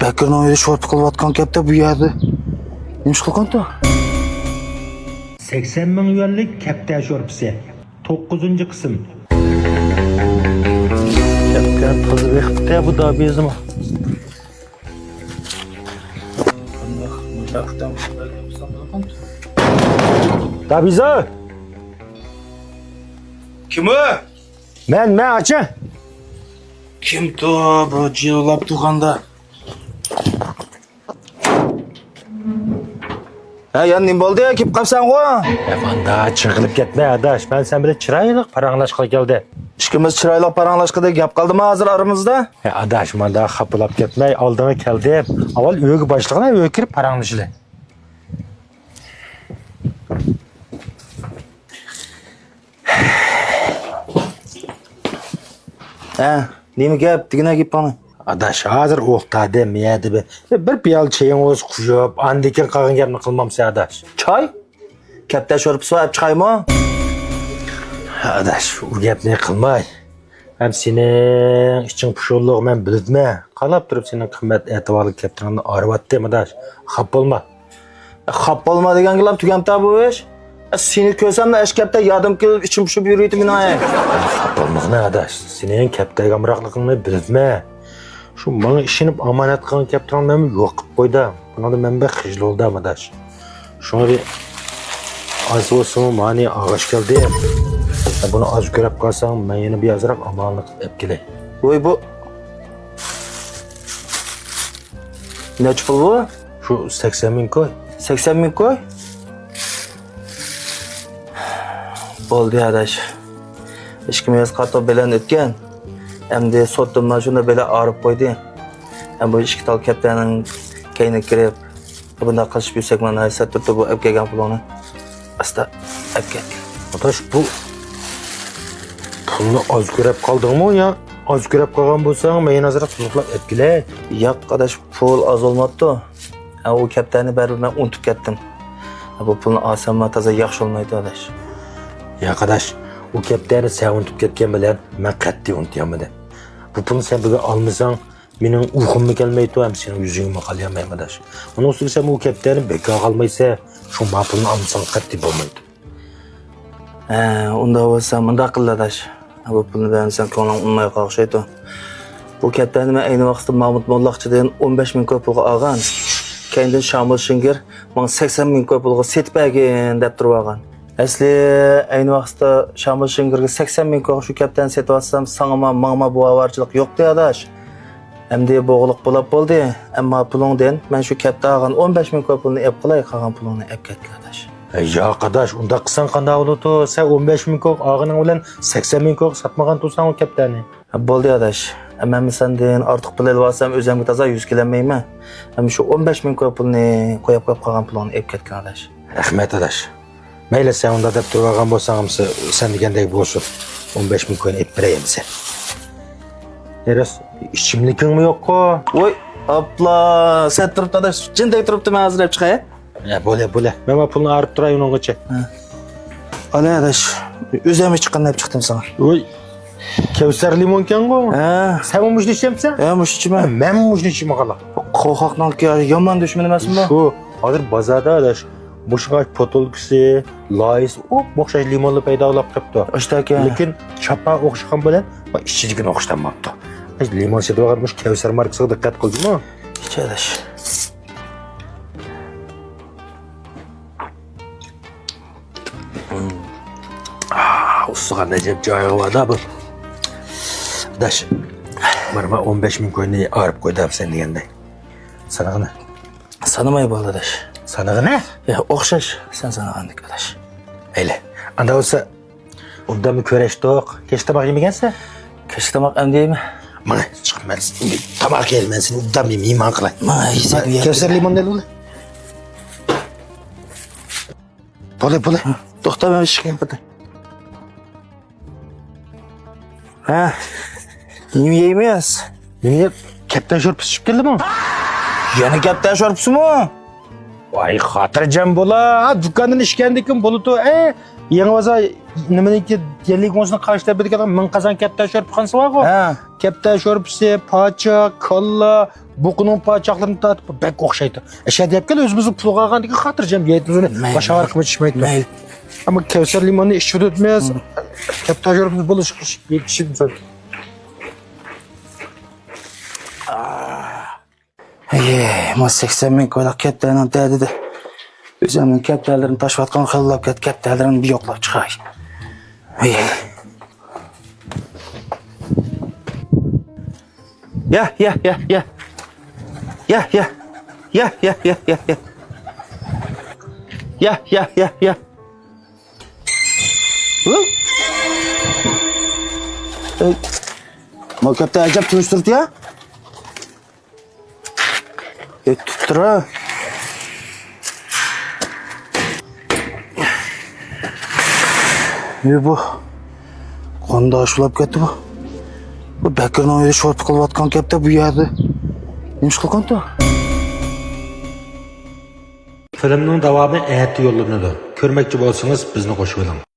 Bakır'ın öyle şort kılıvatkan kepte bu yerdi. Neymiş kılganda? 80 ming yuanlik kapta sho'rpisi. 9 qism. Kapta to'zi bekibdi bu da bezimi. Dabiza. Kim o? Men acha. Kim to bu cılap tuğanda? Ha ya ne oldu ya? Kip kapsan o? Efendim çıkılıp ketme adaş. Ben sen bile çıraylık paranlaşqa geldi. İşkimiz çırayla paranlaşkıda gap kaldı mı hazır aramızda? Adaş manda xapılap ketmey aldığına keldim. Aval öğü başlığına öğü kirip paranlaşılı. Ha, ne mi gap? Digine gip bana. Adaş hazır oqta demeyedi be. Bir piyal çayın oz kuşup andikin qağın yerini qılmamsa adaş. Çay? Kepte şorpsu hep çay mı? Adaş o gapni qılmay. Hem senin için puşulluğu men bilidme. Qalap turib senin qimmat etibarlı keptiranı arıvatdım adaş. Xap olma. Xap olma degan gilap tugamta bu iş. Seni körsem de eşkepte yadım ki içim şu bir yürüytüm inay. Xap olmağına adaş. Senin keptayga mıraqlıqını bilidme. Şu bana işinip amanet qılgan keptiran men yo'q qilib qo'ydim. Buna da men bir xijil oldum adaş. Şuna bir az olsun mani ağaç geldi. Bunu az görüp kalsam ben yine bir azırak amanlık hep geley. Oy bu. Ne çıpıl bu? Şu 80 bin koy. 80 bin koy. Oldu adaş. İşkimiz kartop belen ötken. Hem de sottumdan şunda böyle ağrıp koydu. Hem bu işki tal keptenin kayını girip bunda kılış bir sekman haysa tuttu bu ev gelgen pulunu. Asta ev geldi. Adaş bu pulunu az görüp kaldın mı ya? Az görüp kalgan bulsan ben yine azırak puluklap hep geley. Yok adaş pul az olmadı. O kepteni ben unutup kettim. Bu pulunu alsam taza yaxşı olmaydı adaş. Ya arkadaş o kepteni sen unutup ketken bilen ben qattiq unutuyamadım. Bu pulunu sen böyle almasan menin uyqum gelmeydi hem senin yüzüngü qalayamayım adaş. Onun üstüne sen o kepteni beka qalmaysa şu pulunu almasan qattiq olmaydı. Onda olsa mında qıldı adaş. Bu pulunu ben sen konuğun unmaya qalqışaydı. Bu kepteni ben aynı vaxtda Mahmut Mollaqçıdan 15 bin koy pulga alğan. Kendin Şamil Şingir bana 80 bin koy pulga setpegin dep turib alğan. Asli aynı vaxtda Şamil Şingir'e 80 bin koy şu kepteni setip alsam sanıma mağma bu avarçılık yoktu adaş. Hem de boğuluq bulap oldu. Ama pulundan ben şu kepte alğan 15 bin koy pulunu ep qılay qalğan pulunu ep ketdi adaş. Ya arkadaş onda qısan qanda oldu sen 15 bin koy ağının bilen 80 bin koy satmagan tursan o kepteni. Boldu adaş. Ama senden artıq pul elib alsam özümge taza yüz kelenmeyme. Hem şu 15 bin koy pulunu koyup qalğan pulunu ep ketken adaş. Rahmet adaş. Meyle sen onda dep turgan bolsаңımsı sen degендей bolsun. 15 bin koyun ep bereyim sen. Eres içimlikin mi yok ko? Oy, abla, sen turuptu adaş. Jindek turuptu men hazır ep çıkay. Ya bole. Ben o pulunu arıp durayım onun geçe. Ala adaş. Özüme çıkan ep çıktım sana. Oy. Kevser limonken ko? Ha. Sen bu müşni içemsen? Muş içime. Ben müşni içime kala. Qo'rqoqdan ki yomon düşman emasmi bu? Şu hazır bazarda adaş. Muşğaç potolkisi, layis, o'xshash limonli paydo olib qolibdi. Ishtaki. Lekin chapa o'xshagan bilan ichijigini o'xshatanmabdi. Limon setib olganmish Kevsar markasiga diqqat qildingmi? Hiç adaş. Ustiga najab joyi borda bu. Adaş. Mana 15 bin koyni arib qo'ydim sen deganda. Sanag'ini. Sanamay bo'ldi adaş. Sanag'ini? Ya o'xshash sen sanag'andik adaş. Mayli. Anda bo'lsa undami ko'rashdik. Kech tomoq yemagansan? Kechki tomoq ham deymi? Mana chiqmas. Tomoq kelman seni undam yeyman qilay. Mana yesam ye. Kevsar limon dedi bo'la. Bo'la. To'xta men ishga ketdim. Ha. Nima yeymiz? Menga kaptan sho'r pishib keldimi? Yana kaptan sho'rpsimi? Vay xotirjam bo'la. Do'kondan ishgandikim bo'ldi. Yangi baza nimaniki yerlik o'zini qarshilab bergan ming qazon kaptar sho'rpxonasi bor-ku. Ha. Kaptar sho'rpisi, pocha, kolla, buqning pochaqlarini tatib bak o'xshaydi. Asha deyapkan o'zimizni pulga olgandagi xotirjam yeydi o'zini. Boshqa var qilib ichmaydi. Mayli. Ama Kevser limonini ishib o'tmaymiz. Kaptar sho'rpimiz bo'lishi yetishib so'ng. Ma 80 ming ko'ylak kaptarni dedi. O'zimning kaptarlarini tashvatgan xillab ket kaptarlarini bir yo'qlab chiqay. Ya. Ya. Ma kaptar acaba turishtirdi ya? Tuttura. Bu qonda ashulab ketdi bu. Bu Bakirning uyida sho'rp qilayotgan kapta bu yerda. Nima ish qilgandi? Filmning davomi erta yo'llanadi. Ko'rmoqchi bo'lsangiz bizni qo'shib oling.